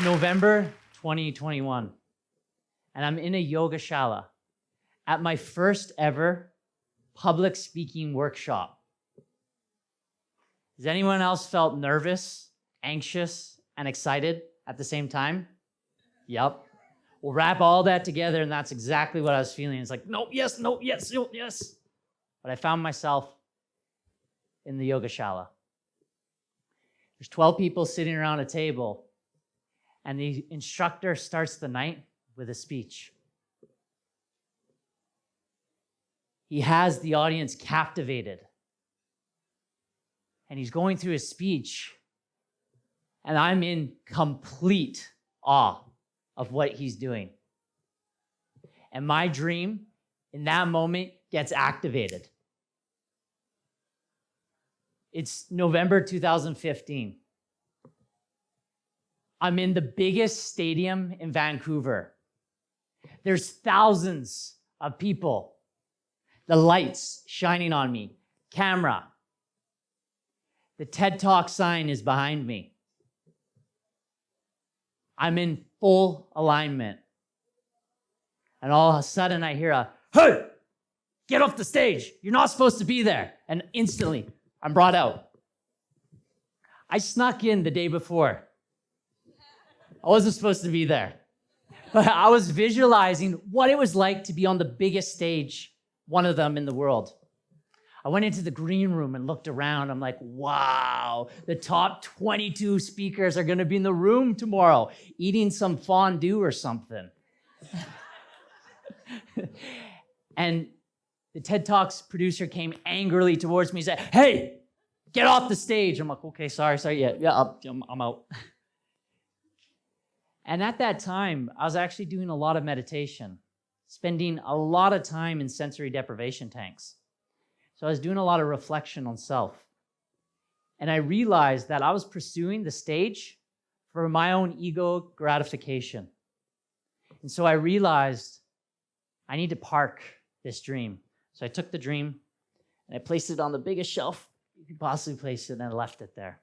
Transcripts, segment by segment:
November 2021, and I'm in a yoga shala at my first ever public speaking workshop. Has anyone else felt nervous, anxious, and excited at the same time? Yep. We'll wrap all that together, and that's exactly what I was feeling. It's like, no, yes, no, yes, no, yes. But I found myself in the yoga shala. There's 12 people sitting around a table, and the instructor starts the night with a speech. He has the audience captivated. And he's going through his speech, and I'm in complete awe of what he's doing. And my dream in that moment gets activated. It's November 2015. I'm in the biggest stadium in Vancouver. There's thousands of people. The lights shining on me, camera. The TED Talk sign is behind me. I'm in full alignment. And all of a sudden I hear a, "Hey, get off the stage. You're not supposed to be there." And instantly I'm brought out. I snuck in the day before. I wasn't supposed to be there. But I was visualizing what it was like to be on the biggest stage, one of them in the world. I went into the green room and looked around. I'm like, wow, the top 22 speakers are going to be in the room tomorrow, eating some fondue or something. And the TED Talks producer came angrily towards me and said, "Hey, get off the stage." I'm like, okay, sorry, yeah, I'm out. And at that time, I was actually doing a lot of meditation, spending a lot of time in sensory deprivation tanks. So I was doing a lot of reflection on self. And I realized that I was pursuing the stage for my own ego gratification. And so I realized I need to park this dream. So I took the dream and I placed it on the biggest shelf you could possibly place it, and I left it there.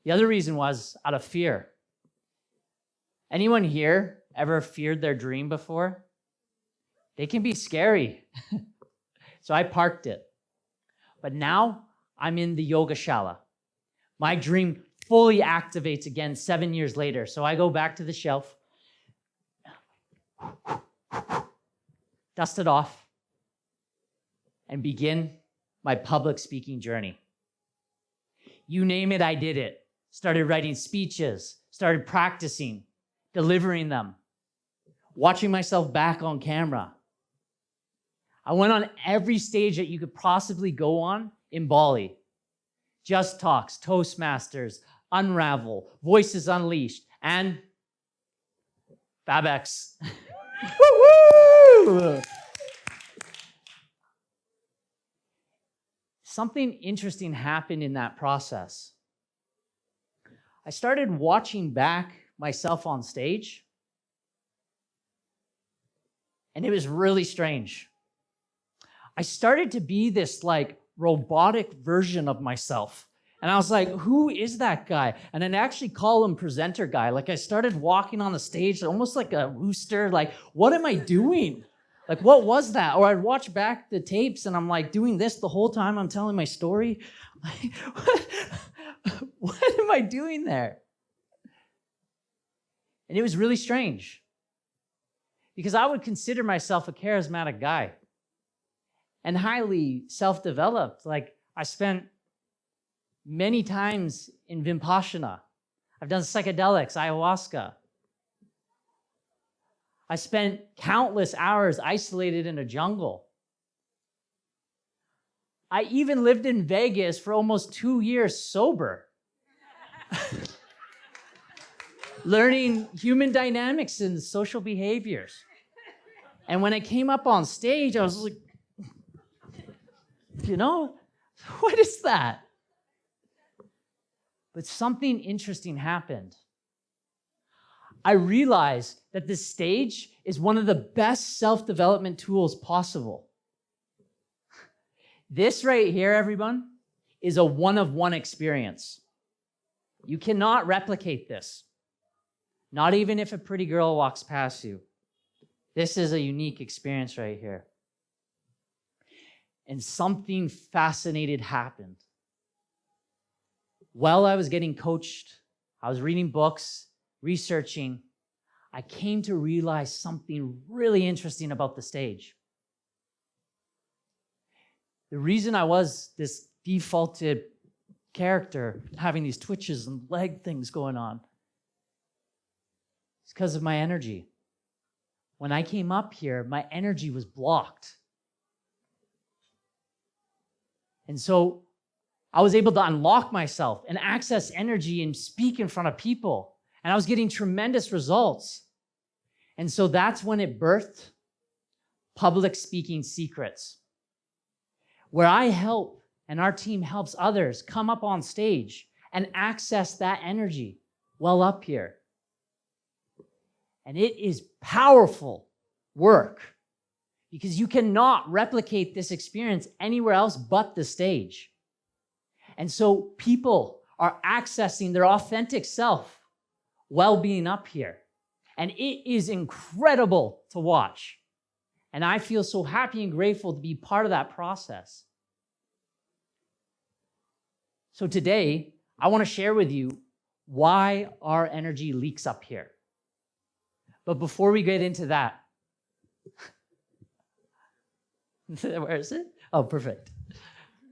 The other reason was out of fear. Anyone here ever feared their dream before? They can be scary. So I parked it. But now I'm in the yoga shala. My dream fully activates again 7 years later. So I go back to the shelf, dust it off, and begin my public speaking journey. You name it, I did it. Started writing speeches, started practicing, delivering them, watching myself back on camera. I went on every stage that you could possibly go on in Bali. Just Talks, Toastmasters, Unravel, Voices Unleashed, and FabX. Woo-woo! Something interesting happened in that process. I started watching back myself on stage, and it was really strange. I started to be this like robotic version of myself. And I was like, who is that guy? And I'd actually call him presenter guy. Like I started walking on the stage almost like a rooster. Like, what am I doing? Like, what was that? Or I'd watch back the tapes and I'm like doing this the whole time I'm telling my story. Like, what am I doing there? And it was really strange because I would consider myself a charismatic guy and highly self-developed. Like I spent many times in Vipassana. I've done psychedelics, ayahuasca. I spent countless hours isolated in a jungle. I even lived in Vegas for almost 2 years sober. Learning human dynamics and social behaviors. And when I came up on stage, I was like, what is that? But something interesting happened. I realized that the stage is one of the best self-development tools possible. This right here, everyone, is a one-of-one experience. You cannot replicate this. Not even if a pretty girl walks past you. This is a unique experience right here. And something fascinating happened. While I was getting coached, I was reading books, researching, I came to realize something really interesting about the stage. The reason I was this defaulted character, having these twitches and leg things going on, is because of my energy. When I came up here, my energy was blocked. And so I was able to unlock myself and access energy and speak in front of people. And I was getting tremendous results. And so that's when it birthed Public Speaking Secrets, where I help and our team helps others come up on stage and access that energy well up here. And it is powerful work because you cannot replicate this experience anywhere else but the stage. And so people are accessing their authentic self while being up here. And it is incredible to watch. And I feel so happy and grateful to be part of that process. So today, I want to share with you why our energy leaks up here. But before we get into that, where is it? Oh, perfect.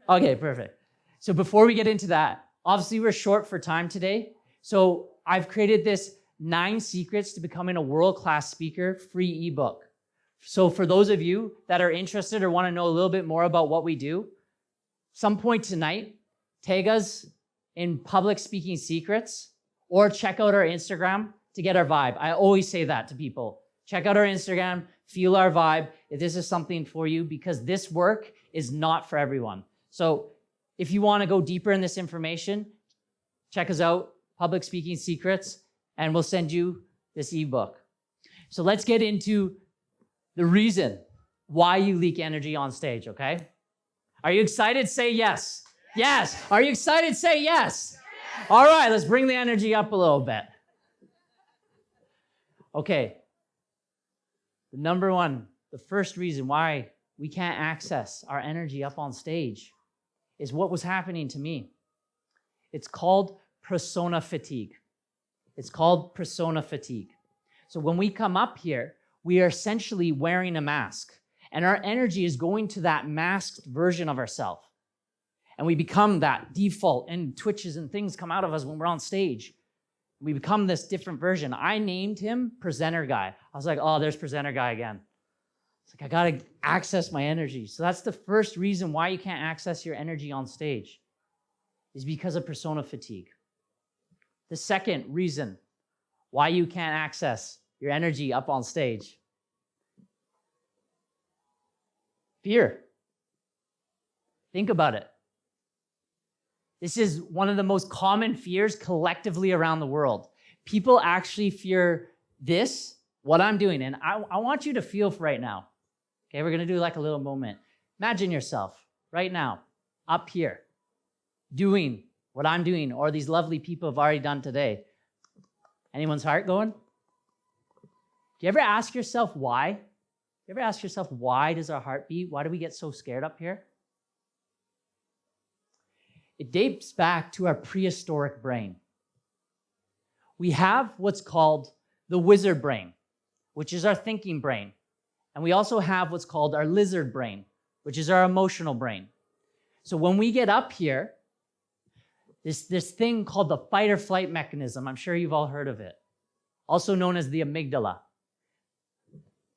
Okay, perfect. So before we get into that, obviously we're short for time today. So I've created this 9 secrets to becoming a world-class speaker free ebook. So for those of you that are interested or want to know a little bit more about what we do, some point tonight, tag us in Public Speaking Secrets or check out our Instagram to get our vibe. I always say that to people. Check out our Instagram, feel our vibe, if this is something for you, because this work is not for everyone. So if you want to go deeper in this information, check us out, Public Speaking Secrets, and we'll send you this ebook. So let's get into the reason why you leak energy on stage, okay? Are you excited? Say yes. Yes. Are you excited? Say yes. All right, let's bring the energy up a little bit. Okay. The number one, the first reason why we can't access our energy up on stage is what was happening to me. It's called persona fatigue. It's called persona fatigue. So when we come up here, we are essentially wearing a mask, and our energy is going to that masked version of ourselves. And we become that default, and twitches and things come out of us when we're on stage. We become this different version. I named him presenter guy. I was like, oh, there's presenter guy again. It's like, I gotta access my energy. So that's the first reason why you can't access your energy on stage, is because of persona fatigue. The second reason why you can't access your energy up on stage, fear. Think about it. This is one of the most common fears collectively around the world. People actually fear this, what I'm doing. And I want you to feel for right now. Okay, we're going to do like a little moment. Imagine yourself right now, up here, doing what I'm doing, or these lovely people have already done today. Anyone's heart going? Do you ever ask yourself why? Do you ever ask yourself, why does our heart beat? Why do we get so scared up here? It dates back to our prehistoric brain. We have what's called the wizard brain, which is our thinking brain. And we also have what's called our lizard brain, which is our emotional brain. So when we get up here, this thing called the fight or flight mechanism, I'm sure you've all heard of it, also known as the amygdala.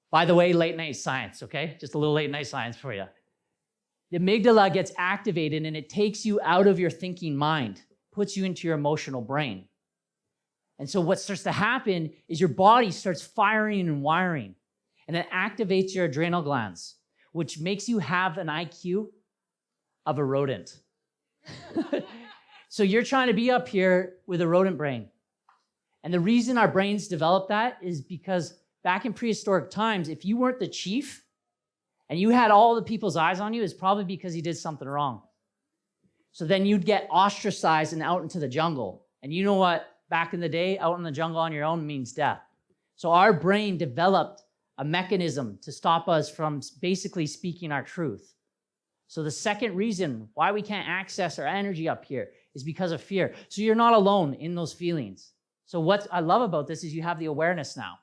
By the way, late night science, okay? Just a little late night science for you. The amygdala gets activated and it takes you out of your thinking mind, puts you into your emotional brain. And so what starts to happen is your body starts firing and wiring, and it activates your adrenal glands, which makes you have an IQ of a rodent. So you're trying to be up here with a rodent brain. And the reason our brains develop that is because back in prehistoric times, if you weren't the chief and you had all the people's eyes on you, it's probably because you did something wrong. So then you'd get ostracized and out into the jungle. And you know what back in the day, out in the jungle on your own means death. So our brain developed a mechanism to stop us from basically speaking our truth. So the second reason why we can't access our energy up here is because of fear. So you're not alone in those feelings. So what I love about this is you have the awareness now.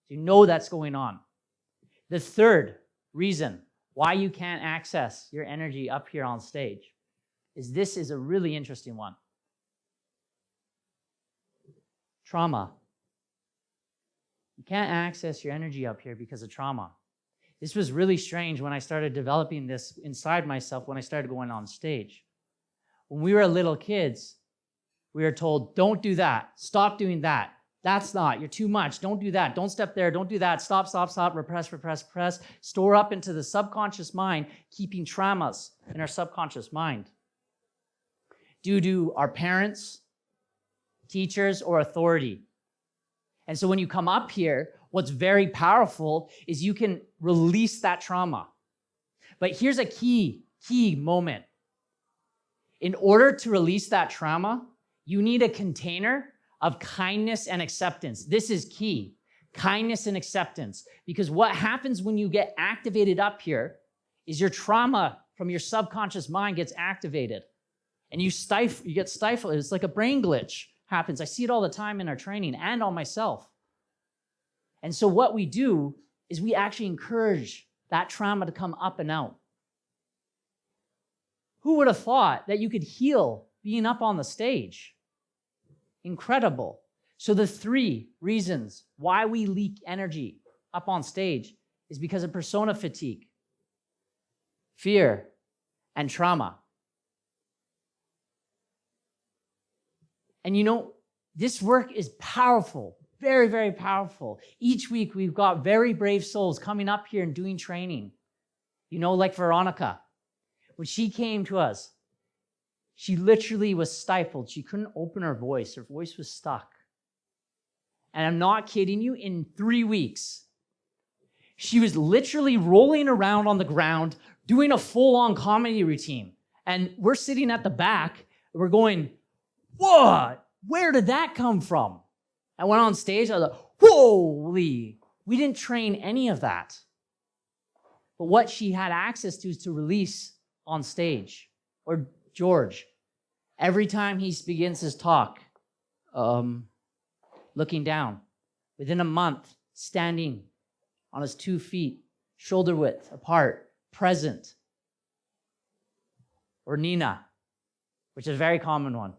You know that's going on. The third reason why you can't access your energy up here on stage is this is a really interesting one. Trauma. You can't access your energy up here because of trauma. This was really strange when I started developing this inside myself when I started going on stage. When we were little kids, we were told, don't do that, stop doing that. That's not, you're too much, don't do that, don't step there, don't do that, stop, stop, stop, repress, repress, repress, store up into the subconscious mind, keeping traumas in our subconscious mind due to our parents, teachers, or authority. And so when you come up here, what's very powerful is you can release that trauma. But here's a key moment. In order to release that trauma, you need a container of kindness and acceptance. This is key, kindness and acceptance. Because what happens when you get activated up here is your trauma from your subconscious mind gets activated. And you get stifled. It's like a brain glitch happens. I see it all the time in our training and on myself. And so what we do is we actually encourage that trauma to come up and out. Who would have thought that you could heal being up on the stage? Incredible. So the three reasons why we leak energy up on stage is because of persona fatigue, fear, and trauma. And you know, this work is powerful, very, very powerful. Each week we've got very brave souls coming up here and doing training. You know, like Veronica. When she came to us, she literally was stifled. She couldn't open her voice. Her voice was stuck. And I'm not kidding you, in 3 weeks, she was literally rolling around on the ground, doing a full-on comedy routine. And we're sitting at the back, and we're going, what? Where did that come from? I went on stage, I was like, holy, we didn't train any of that. But what she had access to is to release on stage. Or George, every time he begins his talk, looking down, within a month, standing on his 2 feet, shoulder width apart, present. Or Nina, which is a very common one.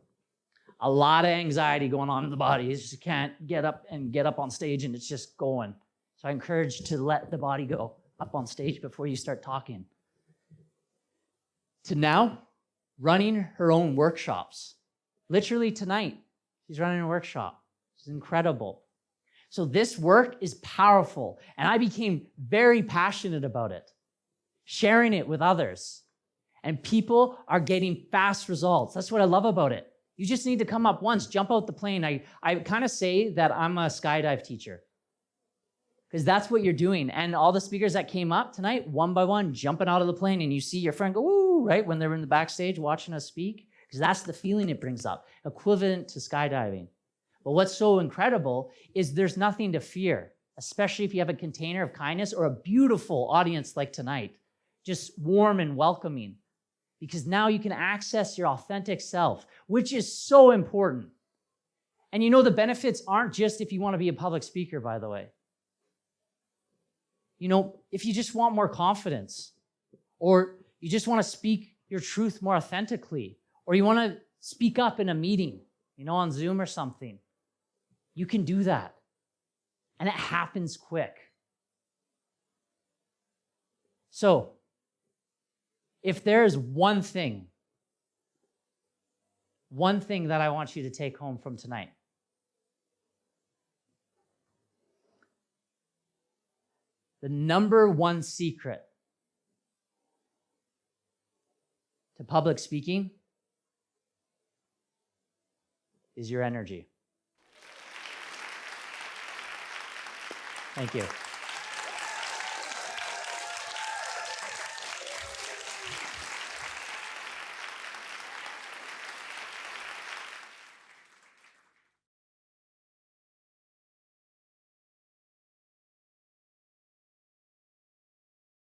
A lot of anxiety going on in the body. You just can't get up on stage and it's just going. So I encourage you to let the body go up on stage before you start talking. To now, running her own workshops. Literally tonight, she's running a workshop. It's incredible. So this work is powerful, and I became very passionate about it, sharing it with others. And people are getting fast results. That's what I love about it. You just need to come up once, jump out the plane. I kind of say that I'm a skydive teacher because that's what you're doing. And all the speakers that came up tonight, one by one, jumping out of the plane, and you see your friend go, woo, right, when they're in the backstage watching us speak, because that's the feeling it brings up, equivalent to skydiving. But what's so incredible is there's nothing to fear, especially if you have a container of kindness or a beautiful audience like tonight, just warm and welcoming. Because now you can access your authentic self, which is so important. And you know, the benefits aren't just if you want to be a public speaker, by the way. You know, if you just want more confidence, or you just want to speak your truth more authentically, or you want to speak up in a meeting, you know, on Zoom or something, you can do that. And it happens quick. So, if there is one thing that I want you to take home from tonight, the number one secret to public speaking is your energy. Thank you.